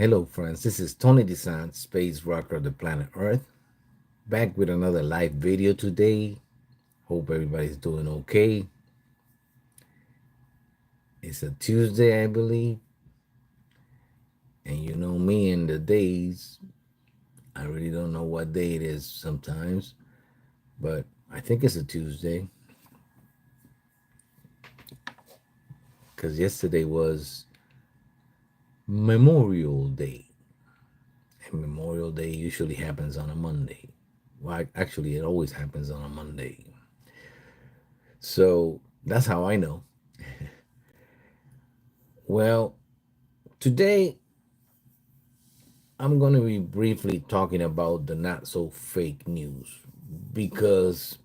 Hello, friends. This is Tony Dizant, space rocker of the planet Earth, back with another live video today. Hope everybody's doing okay. It's a Tuesday, I believe, and you know me and the days. I really don't know what day it is sometimes, but I think it's a Tuesday because yesterday was Memorial Day, and Memorial Day usually happens on a Monday. Well, actually, it always happens on a Monday. So that's how I know. Well, today I'm going to be briefly talking about the not so fake news because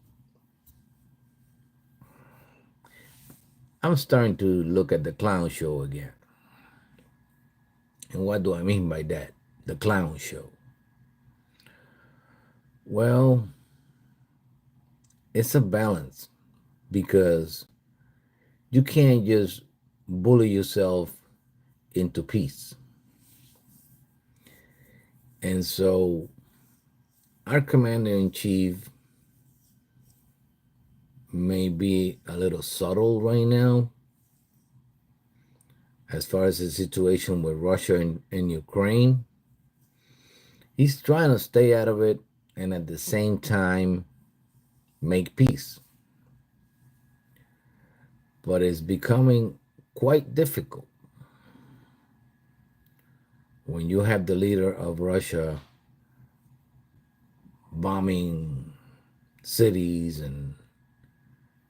I'm starting to look at the clown show again. And what do I mean by that? The clown show. Well, it's a balance because you can't just bully yourself into peace. And so our commander in chief may be a little subtle right now as far as the situation with Russia and Ukraine. He's trying to stay out of it and at the same time make peace. But it's becoming quite difficult when you have the leader of Russia bombing cities and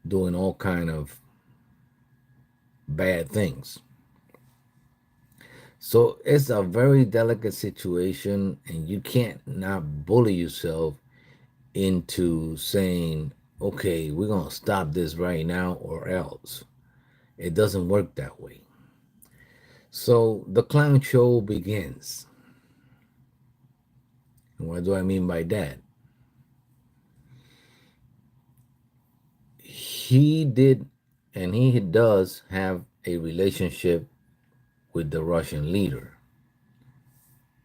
doing all kind of bad things. So it's a very delicate situation, and you can't not bully yourself into saying, okay, we're going to stop this right now or else. It doesn't work that way. So the clown show begins. And what do I mean by that? He did and he does have a relationship with the Russian leader.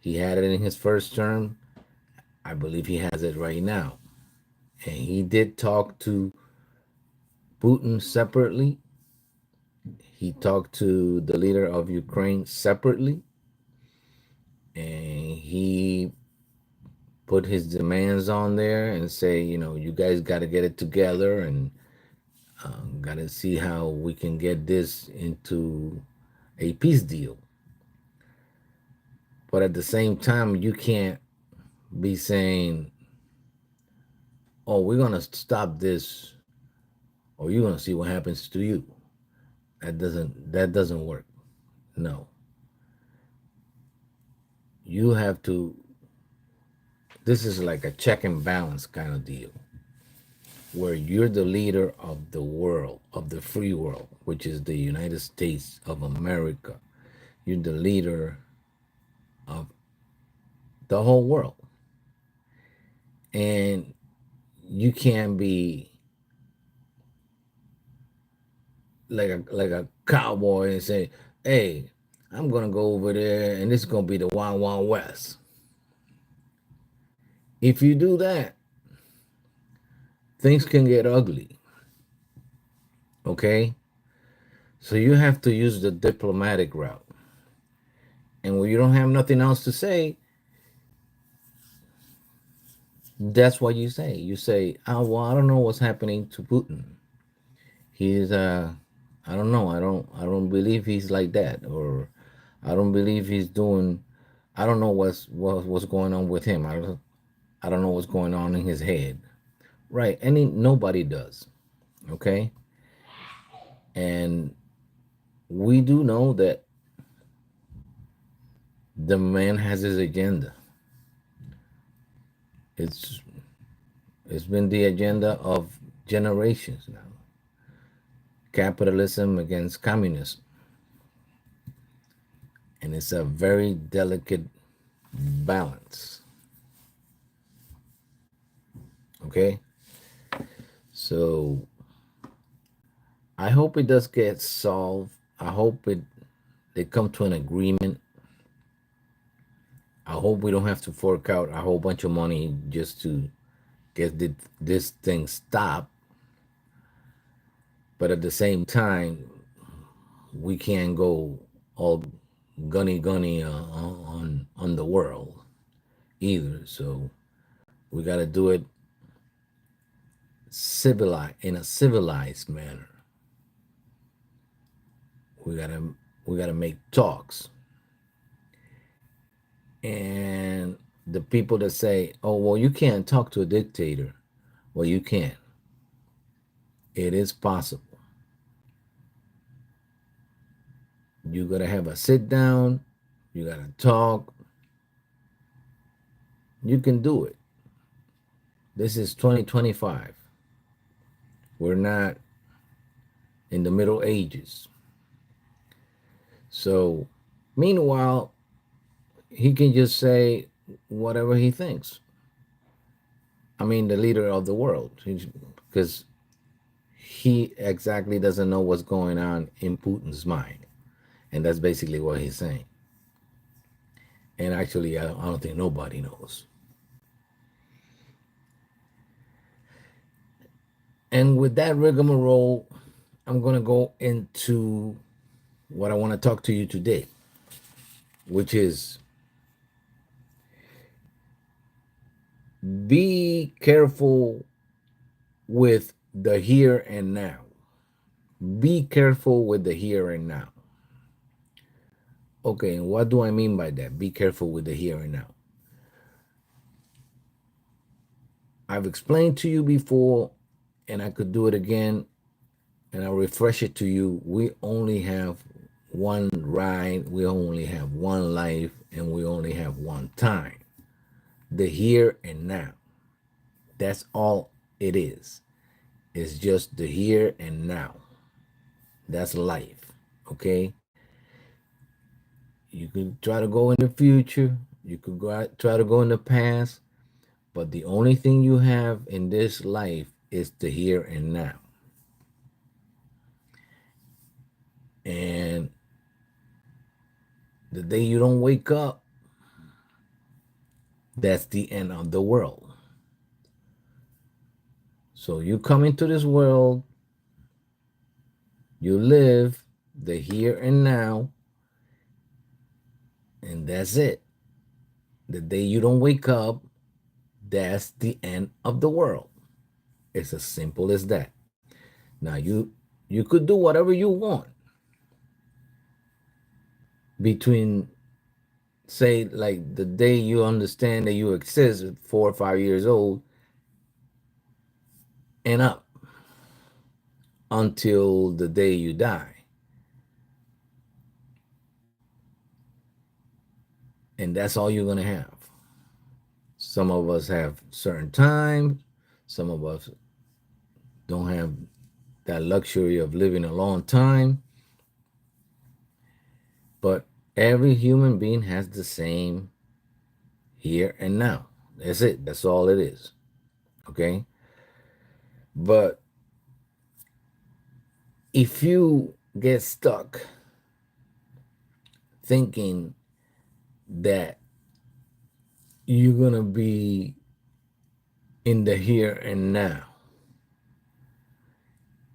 He had it in his first term. I believe he has it right now. And he did talk to Putin separately. He talked to the leader of Ukraine separately. And he put his demands on there and say, you guys got to get it together and got to see how we can get this into a peace deal. But at the same time, you can't be saying, oh, we're going to stop this or you're going to see what happens to you. That doesn't work. No. You have to, this is like a check and balance kind of deal where you're the leader of the world, of the free world, which is the United States of America. You're the leader of the whole world. And you can't be like a cowboy and say, hey, I'm gonna go over there and this is gonna be the Wild Wild West. If you do that, things can get ugly. Okay? So you have to use the diplomatic route. And when you don't have nothing else to say, that's what you say. You say, oh well, I don't know what's happening to Putin. He's I don't know. I don't believe he's like that. Or I don't believe he's doing I don't know what's going on with him. I don't know what's going on in his head. Right. Nobody does. Okay? And we do know that the man has his agenda. It's it's been the agenda of generations now. Capitalism against communism. And it's a very delicate balance. Okay? So I hope it does get solved. I hope they come to an agreement. I hope we don't have to fork out a whole bunch of money just to get this thing stopped. But at the same time, we can't go all gunny on the world either. So we got to do it civilized in a civilized manner. We gotta we gotta make talks. And the people that say, "Oh, well, you can't talk to a dictator," well, you can. It is possible. You gotta have a sit down. You gotta talk. You can do it. This is 2025. We're not in the Middle Ages. So, meanwhile, he can just say whatever he thinks. I mean, the leader of the world, because he exactly doesn't know what's going on in Putin's mind. And that's basically what he's saying. And actually, I don't think nobody knows. And with that rigmarole, I'm going to go into what I want to talk to you today, which is be careful with the here and now. Be careful with the here and now. Okay, and what do I mean by that? Be careful with the here and now. I've explained to you before, and I could do it again, and I'll refresh it to you. We only have one ride, we only have one life, and we only have one time. The here and now. That's all it is. It's just the here and now. That's life. Okay? You could try to go in the future, you could try to go in the past, but the only thing you have in this life is the here and now. And the day you don't wake up, that's the end of the world. So you come into this world, you live the here and now, and that's it. The day you don't wake up, that's the end of the world. It's as simple as that. Now you could do whatever you want between, say, like the day you understand that you exist at 4 or 5 years old and up until the day you die. And that's all you're going to have. Some of us have certain time, some of us don't have that luxury of living a long time, but every human being has the same here and now. That's it. That's all it is. Okay? But if you get stuck thinking that you're going to be in the here and now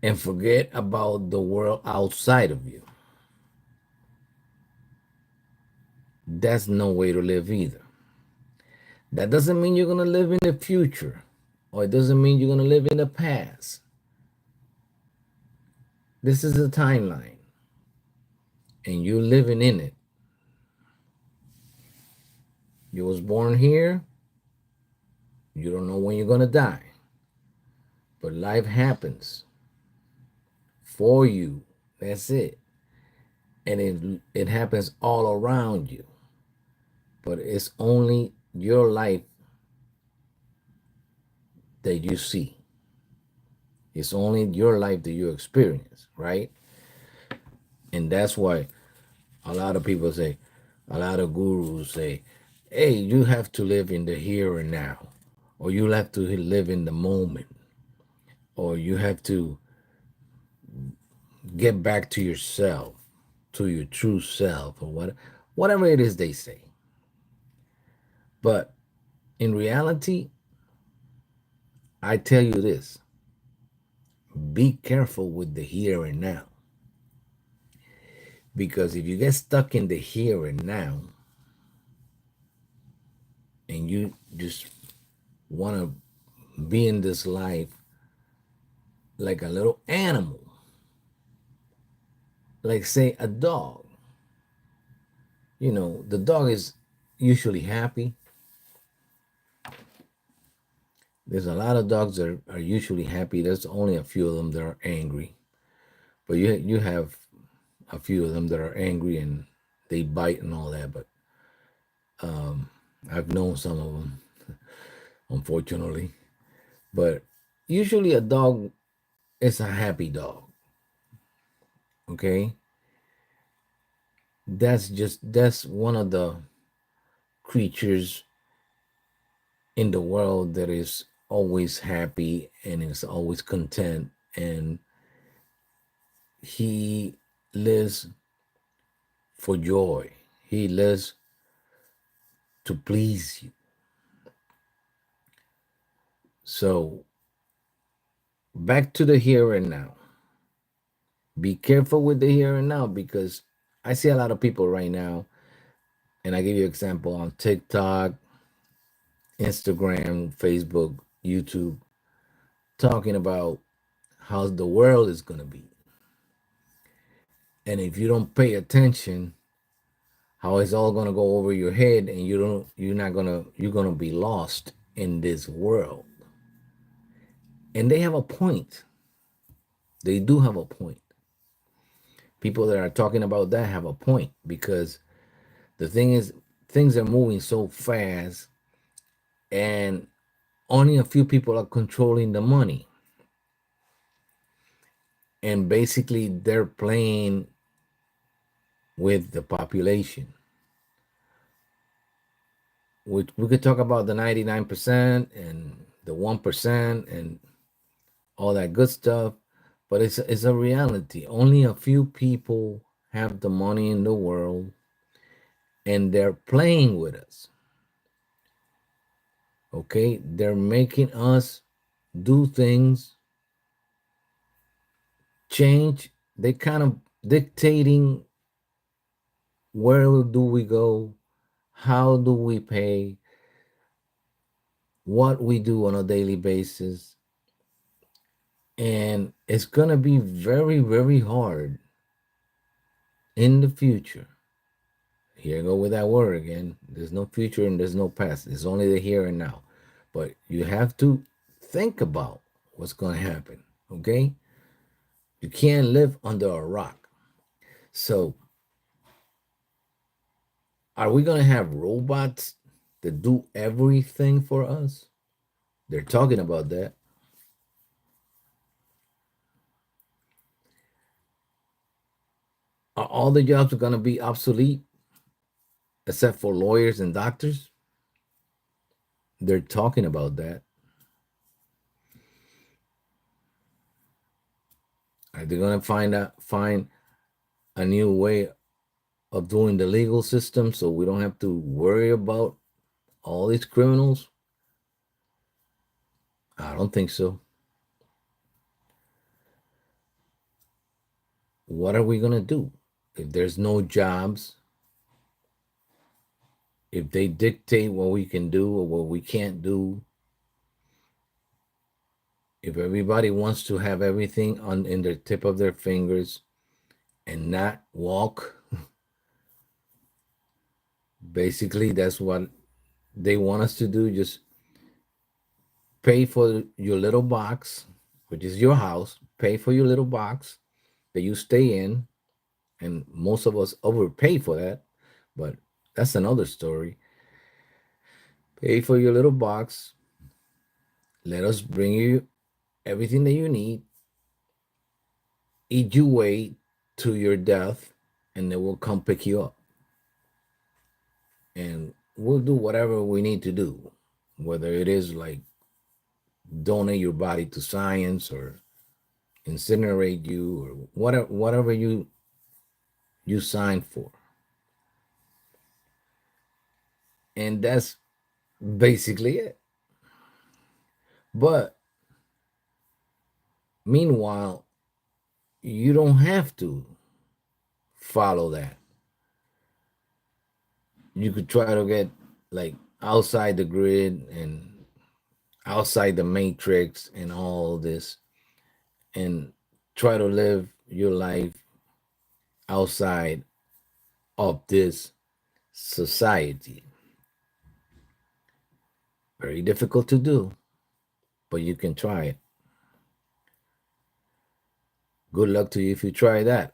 and forget about the world outside of you, that's no way to live either. That doesn't mean you're going to live in the future, or it doesn't mean you're going to live in the past. This is a timeline, and you're living in it. You was born here. You don't know when you're going to die. But life happens for you. That's it. And it happens all around you. But it's only your life that you see. It's only your life that you experience, right? And that's why a lot of people say, a lot of gurus say, hey, you have to live in the here and now, or you have to live in the moment, or you have to get back to yourself, to your true self, or whatever it is they say. But in reality, I tell you this, be careful with the here and now. Because if you get stuck in the here and now and you just want to be in this life like a little animal, like say a dog, the dog is usually happy. There's a lot of dogs that are usually happy. There's only a few of them that are angry. But you have a few of them that are angry and they bite and all that. But I've known some of them, unfortunately. But usually a dog is a happy dog. Okay, that's one of the creatures in the world that is always happy and is always content, and he lives for joy. He lives to please you. So back to the here and now. Be careful with the here and now, because I see a lot of people right now, and I give you an example on TikTok, Instagram, Facebook, YouTube, talking about how the world is going to be. And if you don't pay attention, how it's all going to go over your head, and you're going to be lost in this world. And they have a point. They do have a point. People that are talking about that have a point, because the thing is, things are moving so fast, and only a few people are controlling the money. And basically, they're playing with the population. We could talk about the 99% and the 1% and all that good stuff, but it's a reality. Only a few people have the money in the world, and they're playing with us. Okay, they're making us do things, change. They kind of dictating where do we go, how do we pay, what we do on a daily basis. And it's going to be very, very hard in the future. Here I go with that word again. There's no future and there's no past. It's only the here and now. But you have to think about what's going to happen. Okay? You can't live under a rock. So, are we going to have robots that do everything for us? They're talking about that. Are all the jobs going to be obsolete except for lawyers and doctors? They're talking about that. Are they going to find a new way of doing the legal system so we don't have to worry about all these criminals? I don't think so. What are we going to do if there's no jobs? If they dictate what we can do or what we can't do? If everybody wants to have everything on in the tip of their fingers and not walk, basically that's what they want us to do. Just pay for your little box, which is your house. Pay for your little box that you stay in, and most of us overpay for that, but that's another story. Pay for your little box. Let us bring you everything that you need. Eat your way to your death, and then we'll come pick you up. And we'll do whatever we need to do, whether it is like donate your body to science or incinerate you or whatever you sign for. And that's Basically it. But meanwhile, you don't have to follow that. You could try to get like outside the grid and outside the matrix and all this and try to live your life outside of this society. Very difficult to do, but you can try it. Good luck to you if you try that.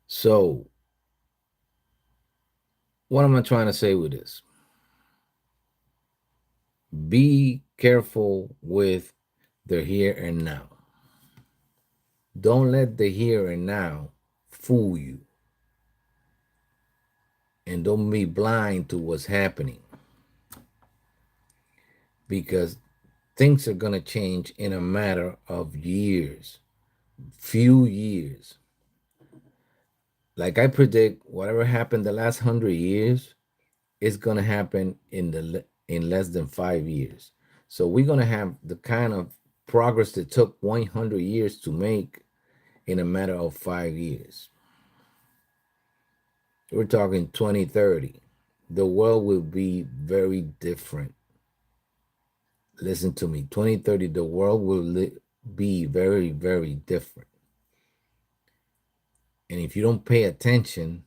So, what am I trying to say with this? Be careful with the here and now. Don't let the here and now fool you. And don't be blind to what's happening because things are going to change in a matter of years, few years. Like I predict, whatever happened the last 100 years is going to happen in less than 5 years. So we're going to have the kind of progress that took 100 years to make in a matter of 5 years. We're talking 2030. The world will be very different. Listen to me. 2030, the world will be very, very different. And if you don't pay attention,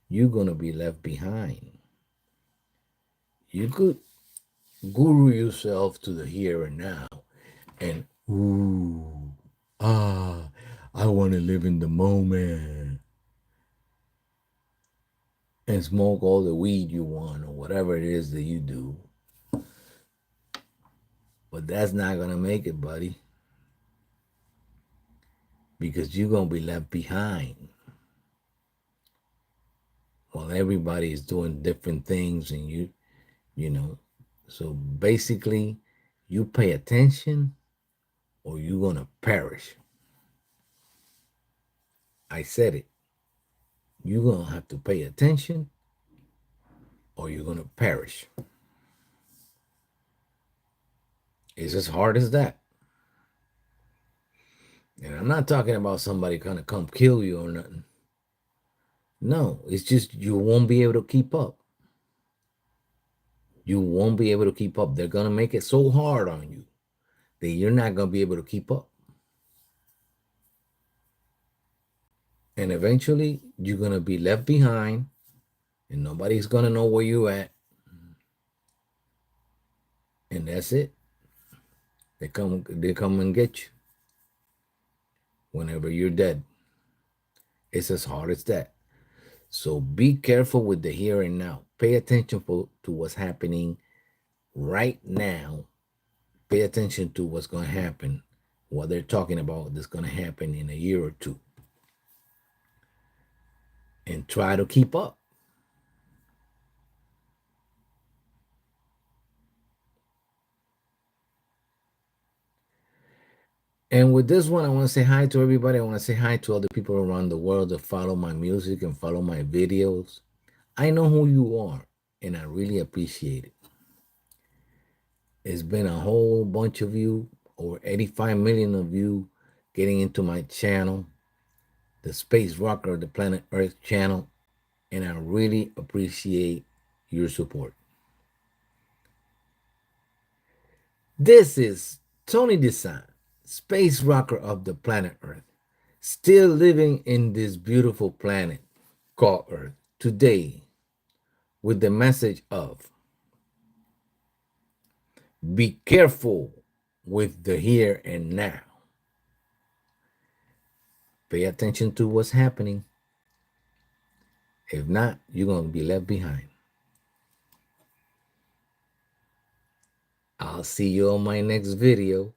you're going to be left behind. You could guru yourself to the here and now and, ooh, ah, I want to live in the moment and smoke all the weed you want or whatever it is that you do. But that's not going to make it, buddy, because you're going to be left behind while everybody is doing different things and you know. So basically, you pay attention or you're going to perish. I said it. You're going to have to pay attention or you're going to perish. It's as hard as that. And I'm not talking about somebody gonna come kill you or nothing. No, it's just you won't be able to keep up. You won't be able to keep up. They're gonna make it so hard on you that you're not gonna be able to keep up. And eventually you're gonna be left behind and nobody's gonna know where you at. And that's it. They come and get you whenever you're dead. It's as hard as that. So be careful with the here and now. Pay attention to what's happening right now. Pay attention to what's going to happen, what they're talking about that's going to happen in a year or two, and try to keep up. And with this one, I want to say hi to everybody. I want to say hi to other people around the world that follow my music and follow my videos. I know who you are, and I really appreciate it. It's been a whole bunch of you, over 85 million of you, getting into my channel, the Space Rocker of the Planet Earth channel, and I really appreciate your support. This is Tony Dizant, space rocker of the planet Earth, still living in this beautiful planet called Earth today with the message of be careful with the here and now. Pay attention to what's happening. If not, you're going to be left behind. I'll see you on my next video.